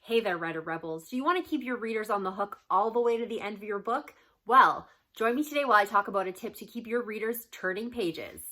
Hey there, Writer Rebels. Do you want to keep your readers on the hook all the way to the end of your book? Well, join me today while I talk about a tip to keep your readers turning pages.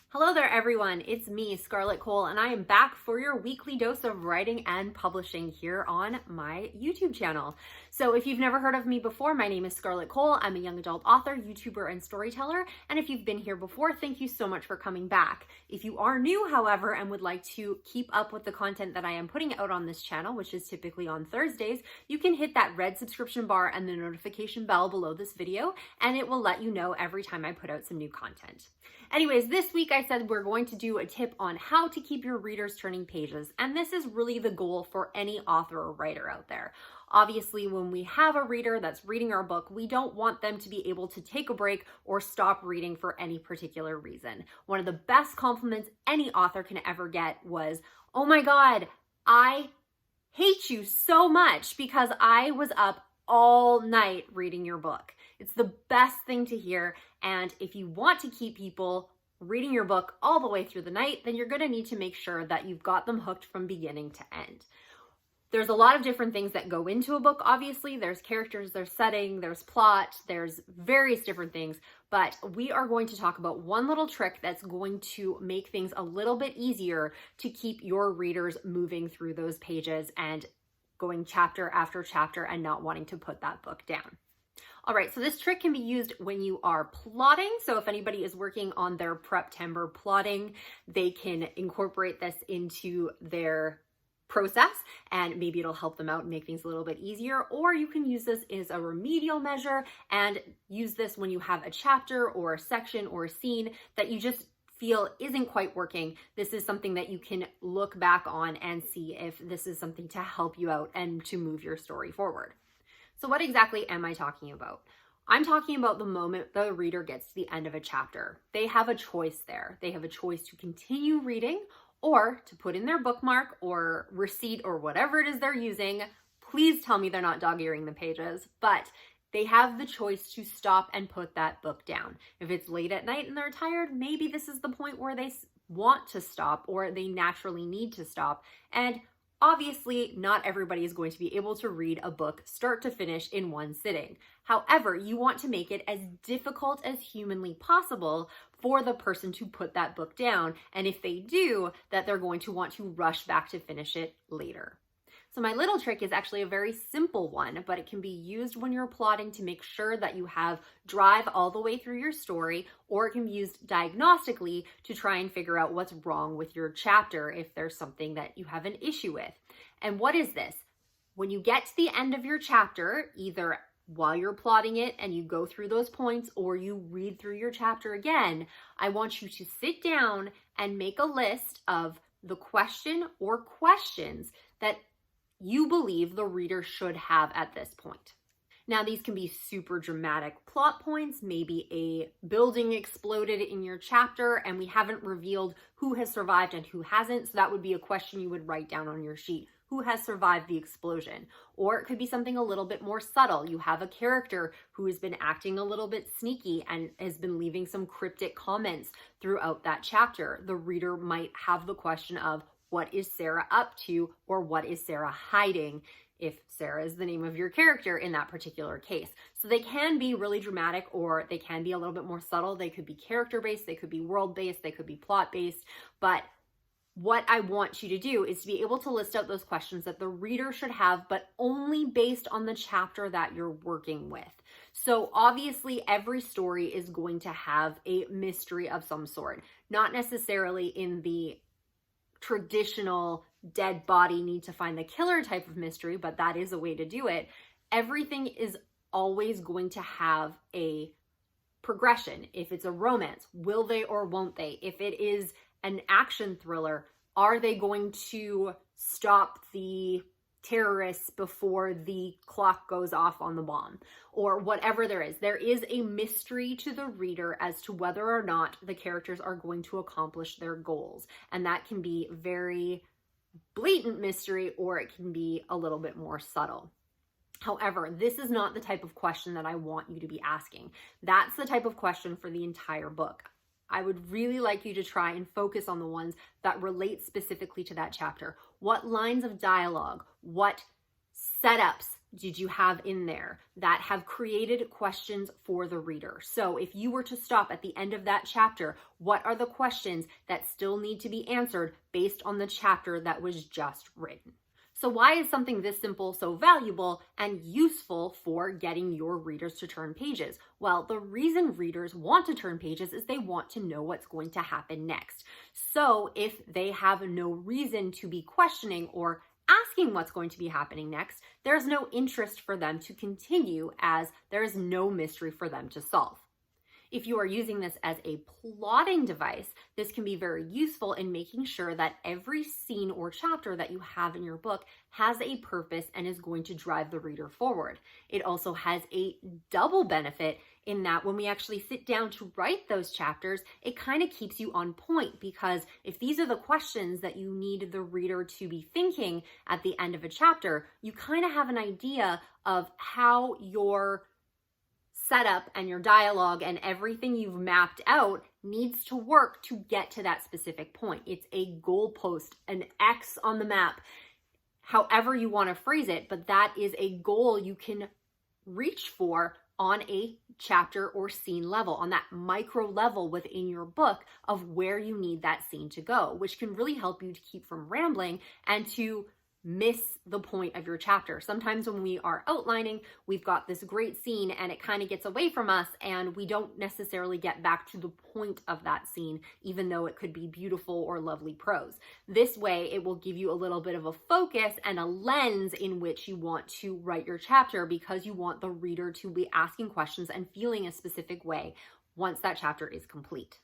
Hello there, everyone. It's me, Scarlett Kol, and I am back for your weekly dose of writing and publishing here on my YouTube channel. So if you've never heard of me before, my name is Scarlett Kol. I'm a young adult author, YouTuber, and storyteller. And if you've been here before, thank you so much for coming back. If you are new, however, and would like to keep up with the content that I am putting out on this channel, which is typically on Thursdays, you can hit that red subscription bar and the notification bell below this video, and it will let you know every time I put out some new content. Anyways, this week I said we're going to do a tip on how to keep your readers turning pages, and this is really the goal for any author or writer out there. Obviously, when we have a reader that's reading our book, we don't want them to be able to take a break or stop reading for any particular reason. One of the best compliments any author can ever get was, "Oh my God, I hate you so much because I was up all night reading your book." It's the best thing to hear, and if you want to keep people reading your book all the way through the night, then you're going to need to make sure that you've got them hooked from beginning to end. There's a lot of different things that go into a book, obviously. There's characters, there's setting, there's plot, there's various different things, but we are going to talk about one little trick that's going to make things a little bit easier to keep your readers moving through those pages and going chapter after chapter and not wanting to put that book down. All right, so this trick can be used when you are plotting. So if anybody is working on their preptober plotting, they can incorporate this into their process and maybe it'll help them out and make things a little bit easier. Or you can use this as a remedial measure and use this when you have a chapter or a section or a scene that you just feel isn't quite working. This is something that you can look back on and see if this is something to help you out and to move your story forward. So what exactly am I talking about? I'm talking about the moment the reader gets to the end of a chapter. They have a choice there. They have a choice to continue reading or to put in their bookmark or receipt or whatever it is they're using. Please tell me they're not dog-earing the pages, but they have the choice to stop and put that book down. If it's late at night and they're tired, maybe this is the point where they want to stop or they naturally need to stop. And obviously, not everybody is going to be able to read a book start to finish in one sitting. However, you want to make it as difficult as humanly possible for the person to put that book down. And if they do, that they're going to want to rush back to finish it later. So my little trick is actually a very simple one, but it can be used when you're plotting to make sure that you have drive all the way through your story, or it can be used diagnostically to try and figure out what's wrong with your chapter if there's something that you have an issue with. And what is this? When you get to the end of your chapter, either while you're plotting it and you go through those points or you read through your chapter again, I want you to sit down and make a list of the question or questions that you believe the reader should have at this point. Now, these can be super dramatic plot points. Maybe a building exploded in your chapter and we haven't revealed who has survived and who hasn't. So that would be a question you would write down on your sheet. Who has survived the explosion? Or it could be something a little bit more subtle. You have a character who has been acting a little bit sneaky and has been leaving some cryptic comments throughout that chapter. The reader might have the question of, what is Sarah up to, or what is Sarah hiding, if Sarah is the name of your character in that particular case. So they can be really dramatic or they can be a little bit more subtle. They could be character-based, they could be world-based, they could be plot-based. But what I want you to do is to be able to list out those questions that the reader should have, but only based on the chapter that you're working with. So obviously every story is going to have a mystery of some sort, not necessarily in the traditional dead body need to find the killer type of mystery, but that is a way to do it. Everything is always going to have a progression. If it's a romance, will they or won't they? If it is an action thriller, are they going to stop the terrorists before the clock goes off on the bomb? Or whatever there is a mystery to the reader as to whether or not the characters are going to accomplish their goals. And that can be very blatant mystery, or it can be a little bit more subtle. However, this is not the type of question that I want you to be asking. That's the type of question for the entire book. I would really like you to try and focus on the ones that relate specifically to that chapter. What lines of dialogue, what setups did you have in there that have created questions for the reader? So if you were to stop at the end of that chapter, what are the questions that still need to be answered based on the chapter that was just written? So why is something this simple so valuable and useful for getting your readers to turn pages? Well, the reason readers want to turn pages is they want to know what's going to happen next. So if they have no reason to be questioning or asking what's going to be happening next, there's no interest for them to continue, as there is no mystery for them to solve. If you are using this as a plotting device, this can be very useful in making sure that every scene or chapter that you have in your book has a purpose and is going to drive the reader forward. It also has a double benefit in that when we actually sit down to write those chapters, it kind of keeps you on point, because if these are the questions that you need the reader to be thinking at the end of a chapter, you kind of have an idea of how your setup and your dialogue and everything you've mapped out needs to work to get to that specific point. It's a goalpost, an X on the map, however you want to phrase it, but that is a goal you can reach for on a chapter or scene level, on that micro level within your book of where you need that scene to go, which can really help you to keep from rambling and to miss the point of your chapter. Sometimes when we are outlining, we've got this great scene and it kind of gets away from us and we don't necessarily get back to the point of that scene, even though it could be beautiful or lovely prose. This way, it will give you a little bit of a focus and a lens in which you want to write your chapter, because you want the reader to be asking questions and feeling a specific way once that chapter is complete.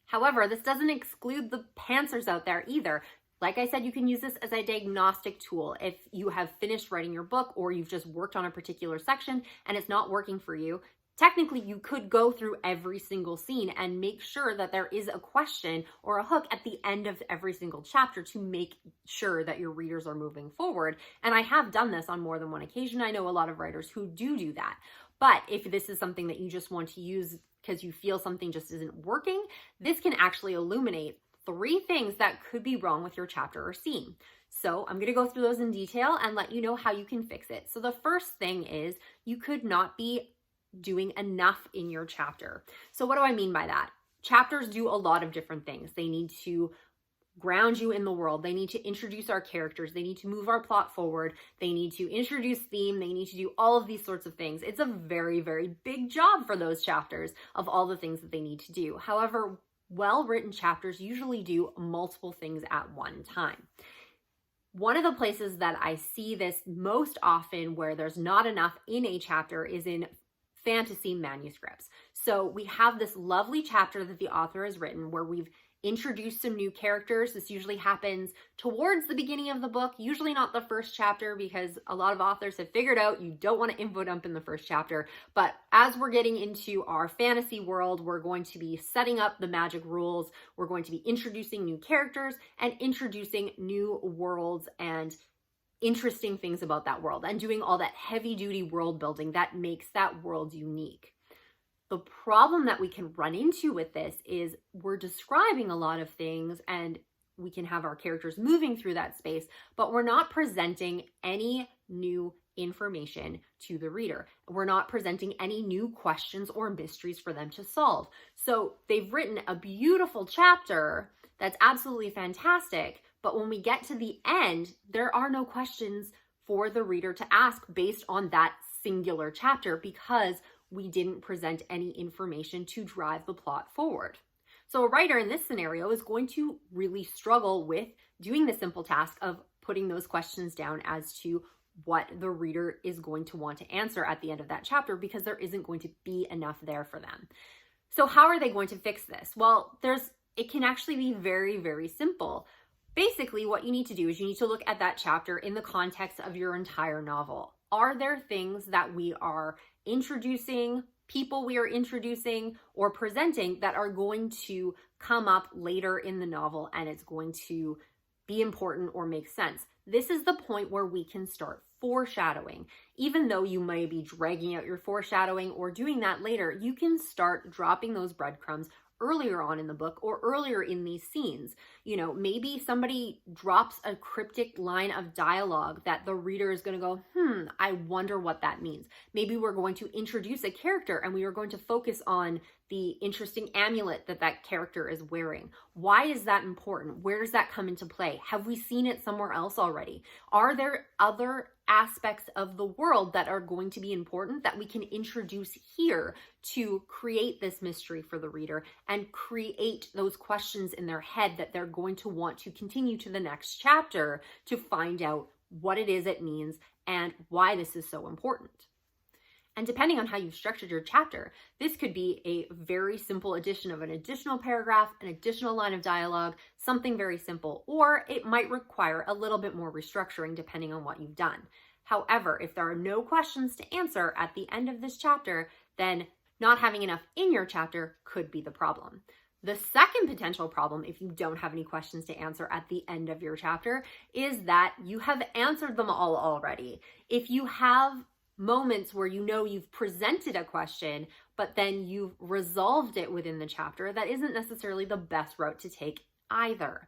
However, this doesn't exclude the pantsers out there either. Like I said, you can use this as a diagnostic tool. If you have finished writing your book or you've just worked on a particular section and it's not working for you, technically you could go through every single scene and make sure that there is a question or a hook at the end of every single chapter to make sure that your readers are moving forward. And I have done this on more than one occasion. I know a lot of writers who do that. But if this is something that you just want to use because you feel something just isn't working, this can actually illuminate 3 things that could be wrong with your chapter or scene. So I'm going to go through those in detail and let you know how you can fix it. So the first thing is you could not be doing enough in your chapter. So what do I mean by that? Chapters do a lot of different things. They need to ground you in the world. They need to introduce our characters. They need to move our plot forward. They need to introduce theme. They need to do all of these sorts of things. It's a very, very big job for those chapters of all the things that they need to do. However, well-written chapters usually do multiple things at one time. One of the places that I see this most often where there's not enough in a chapter is in fantasy manuscripts. So we have this lovely chapter that the author has written where we've introduced some new characters. This usually happens towards the beginning of the book, usually not the first chapter, because a lot of authors have figured out you don't want to info dump in the first chapter. But as we're getting into our fantasy world, we're going to be setting up the magic rules. We're going to be introducing new characters and introducing new worlds and interesting things about that world and doing all that heavy duty world building that makes that world unique. The problem that we can run into with this is we're describing a lot of things and we can have our characters moving through that space, but we're not presenting any new information to the reader. We're not presenting any new questions or mysteries for them to solve. So they've written a beautiful chapter that's absolutely fantastic, but when we get to the end, there are no questions for the reader to ask based on that singular chapter because we didn't present any information to drive the plot forward. So a writer in this scenario is going to really struggle with doing the simple task of putting those questions down as to what the reader is going to want to answer at the end of that chapter because there isn't going to be enough there for them. So how are they going to fix this? Well, it can actually be very, very simple. Basically, what you need to do is you need to look at that chapter in the context of your entire novel. Are there things that we are introducing, people we are introducing or presenting that are going to come up later in the novel and it's going to be important or make sense? This is the point where we can start foreshadowing. Even though you may be dragging out your foreshadowing or doing that later, you can start dropping those breadcrumbs earlier on in the book or earlier in these scenes. You know, maybe somebody drops a cryptic line of dialogue that the reader is going to go, I wonder what that means. Maybe we're going to introduce a character and we are going to focus on the interesting amulet that that character is wearing. Why is that important? Where does that come into play? Have we seen it somewhere else already? Are there other aspects of the world that are going to be important that we can introduce here to create this mystery for the reader and create those questions in their head that they're going to want to continue to the next chapter to find out what it is it means and why this is so important? And depending on how you've structured your chapter, this could be a very simple addition of an additional paragraph, an additional line of dialogue, something very simple, or it might require a little bit more restructuring depending on what you've done. However, if there are no questions to answer at the end of this chapter, then not having enough in your chapter could be the problem. The second potential problem, if you don't have any questions to answer at the end of your chapter, is that you have answered them all already. If you have moments where you know you've presented a question, but then you've resolved it within the chapter, that isn't necessarily the best route to take either.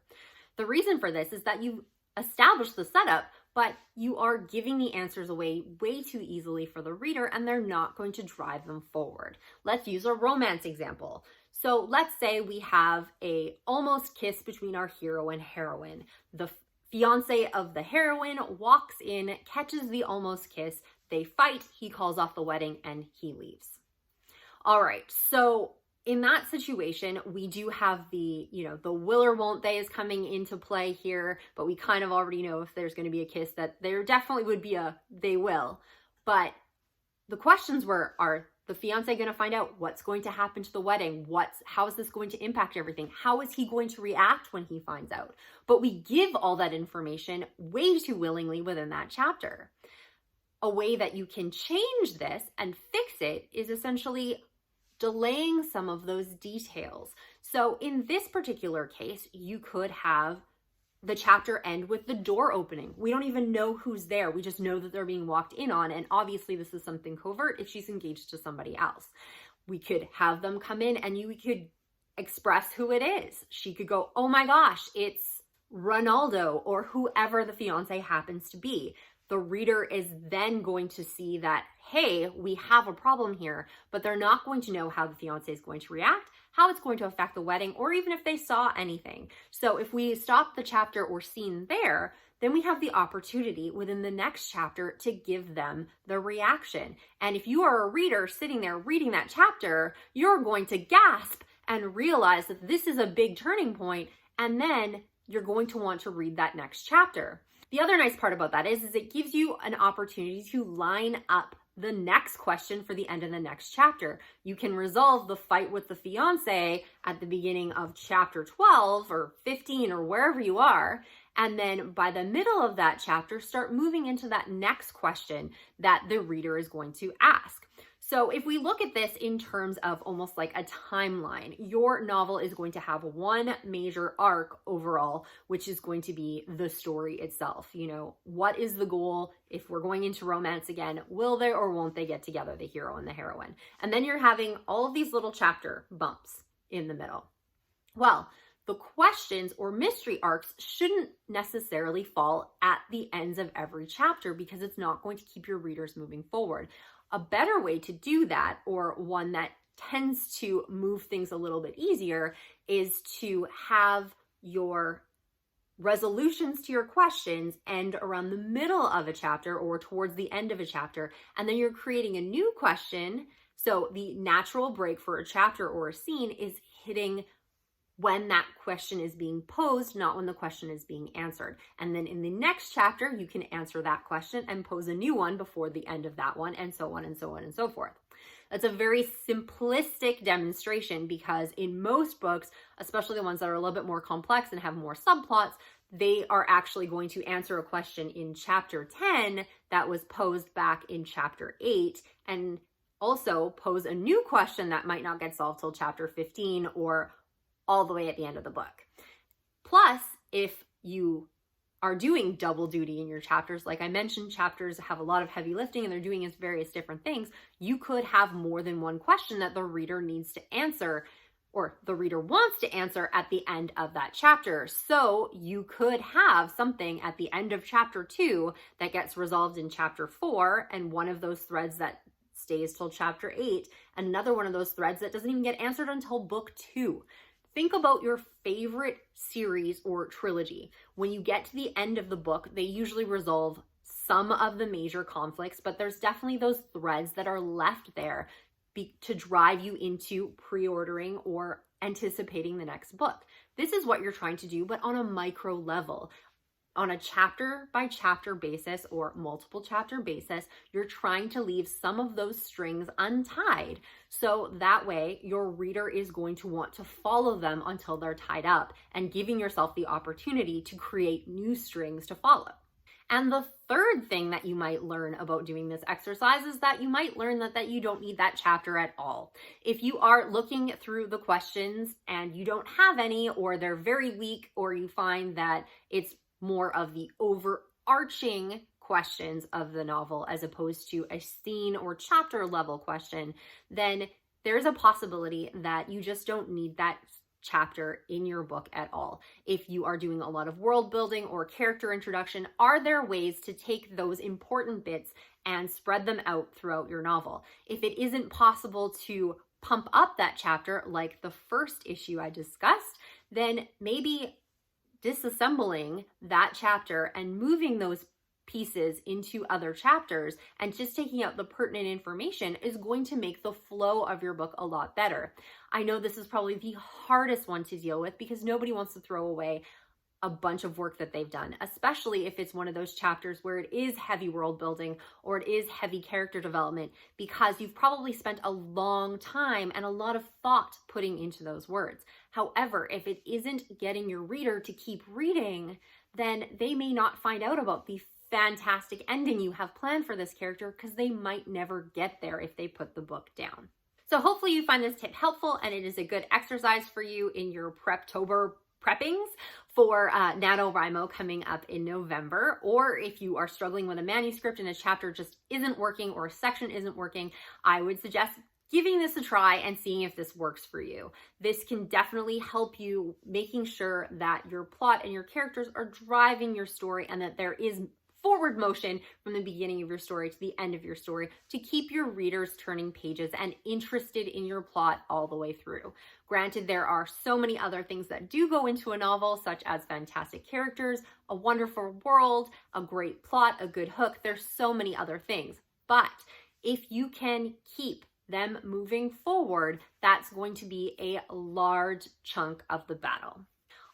The reason for this is that you've established the setup, but you are giving the answers away way too easily for the reader, and they're not going to drive them forward. Let's use a romance example. So let's say we have a almost kiss between our hero and heroine. The fiance of the heroine walks in, catches the almost kiss, they fight, he calls off the wedding, and he leaves. All right, so in that situation, we do have the will or won't they is coming into play here, but we kind of already know if there's going to be a kiss that there definitely would be a they will. But the questions are the fiance going to find out what's going to happen to the wedding? How is this going to impact everything? How is he going to react when he finds out? But we give all that information way too willingly within that chapter. A way that you can change this and fix it is essentially delaying some of those details. So in this particular case, you could have the chapter end with the door opening. We don't even know who's there. We just know that they're being walked in on. And obviously this is something covert if she's engaged to somebody else. We could have them come in and we could express who it is. She could go, oh my gosh, it's Ronaldo, or whoever the fiance happens to be. The reader is then going to see that, hey, we have a problem here, but they're not going to know how the fiance is going to react, how it's going to affect the wedding, or even if they saw anything. So if we stop the chapter or scene there, then we have the opportunity within the next chapter to give them the reaction. And if you are a reader sitting there reading that chapter, you're going to gasp and realize that this is a big turning point, and then you're going to want to read that next chapter. The other nice part about that is it gives you an opportunity to line up the next question for the end of the next chapter. You can resolve the fight with the fiance at the beginning of chapter 12 or 15 or wherever you are. And then by the middle of that chapter, start moving into that next question that the reader is going to ask. So if we look at this in terms of almost like a timeline, your novel is going to have one major arc overall, which is going to be the story itself. You know, what is the goal? If we're going into romance again, will they or won't they get together, the hero and the heroine? And then you're having all of these little chapter bumps in the middle. Well, the questions or mystery arcs shouldn't necessarily fall at the ends of every chapter because it's not going to keep your readers moving forward. A better way to do that, or one that tends to move things a little bit easier, is to have your resolutions to your questions end around the middle of a chapter or towards the end of a chapter, and then you're creating a new question. So the natural break for a chapter or a scene is hitting when that question is being posed, not when the question is being answered. And then in the next chapter, you can answer that question and pose a new one before the end of that one, and so on and so on and so forth. That's a very simplistic demonstration because in most books, especially the ones that are a little bit more complex and have more subplots, they are actually going to answer a question in chapter 10 that was posed back in chapter 8, and also pose a new question that might not get solved till chapter 15 or all the way at the end of the book. Plus, if you are doing double duty in your chapters, like I mentioned, chapters have a lot of heavy lifting and they're doing various different things, you could have more than one question that the reader needs to answer or the reader wants to answer at the end of that chapter. So you could have something at the end of chapter 2 that gets resolved in chapter 4, and one of those threads that stays till chapter 8, and another one of those threads that doesn't even get answered until book 2. Think about your favorite series or trilogy. When you get to the end of the book, they usually resolve some of the major conflicts, but there's definitely those threads that are left there to drive you into pre-ordering or anticipating the next book. This is what you're trying to do, but on a micro level. On a chapter by chapter basis or multiple chapter basis, you're trying to leave some of those strings untied. So that way your reader is going to want to follow them until they're tied up, and giving yourself the opportunity to create new strings to follow. And the third thing that you might learn about doing this exercise is that you might learn that you don't need that chapter at all. If you are looking through the questions and you don't have any, or they're very weak, or you find that it's more of the overarching questions of the novel as opposed to a scene or chapter level question, then there's a possibility that you just don't need that chapter in your book at all. If you are doing a lot of world building or character introduction, are there ways to take those important bits and spread them out throughout your novel? If it isn't possible to pump up that chapter like the first issue I discussed, then maybe disassembling that chapter and moving those pieces into other chapters and just taking out the pertinent information is going to make the flow of your book a lot better. I know this is probably the hardest one to deal with because nobody wants to throw away a bunch of work that they've done, especially if it's one of those chapters where it is heavy world building or it is heavy character development, because you've probably spent a long time and a lot of thought putting into those words. However, if it isn't getting your reader to keep reading, then they may not find out about the fantastic ending you have planned for this character because they might never get there if they put the book down. So hopefully you find this tip helpful and it is a good exercise for you in your preptober preppings for NaNoWriMo coming up in November. Or if you are struggling with a manuscript and a chapter just isn't working or a section isn't working, I would suggest giving this a try and seeing if this works for you. This can definitely help you making sure that your plot and your characters are driving your story and that there is forward motion from the beginning of your story to the end of your story to keep your readers turning pages and interested in your plot all the way through. Granted, there are so many other things that do go into a novel, such as fantastic characters, a wonderful world, a great plot, a good hook. There's so many other things. But if you can keep them moving forward, that's going to be a large chunk of the battle.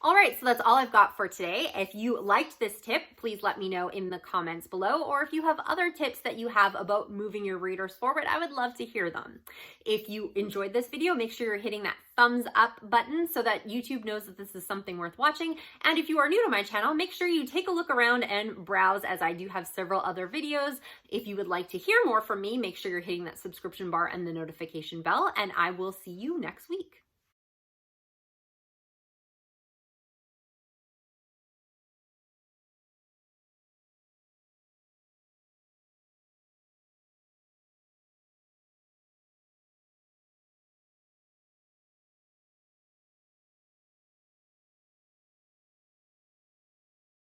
All right, so that's all I've got for today. If you liked this tip, please let me know in the comments below, or if you have other tips that you have about moving your readers forward, I would love to hear them. If you enjoyed this video, make sure you're hitting that thumbs up button so that YouTube knows that this is something worth watching. And if you are new to my channel, make sure you take a look around and browse, as I do have several other videos. If you would like to hear more from me, make sure you're hitting that subscription bar and the notification bell, and I will see you next week.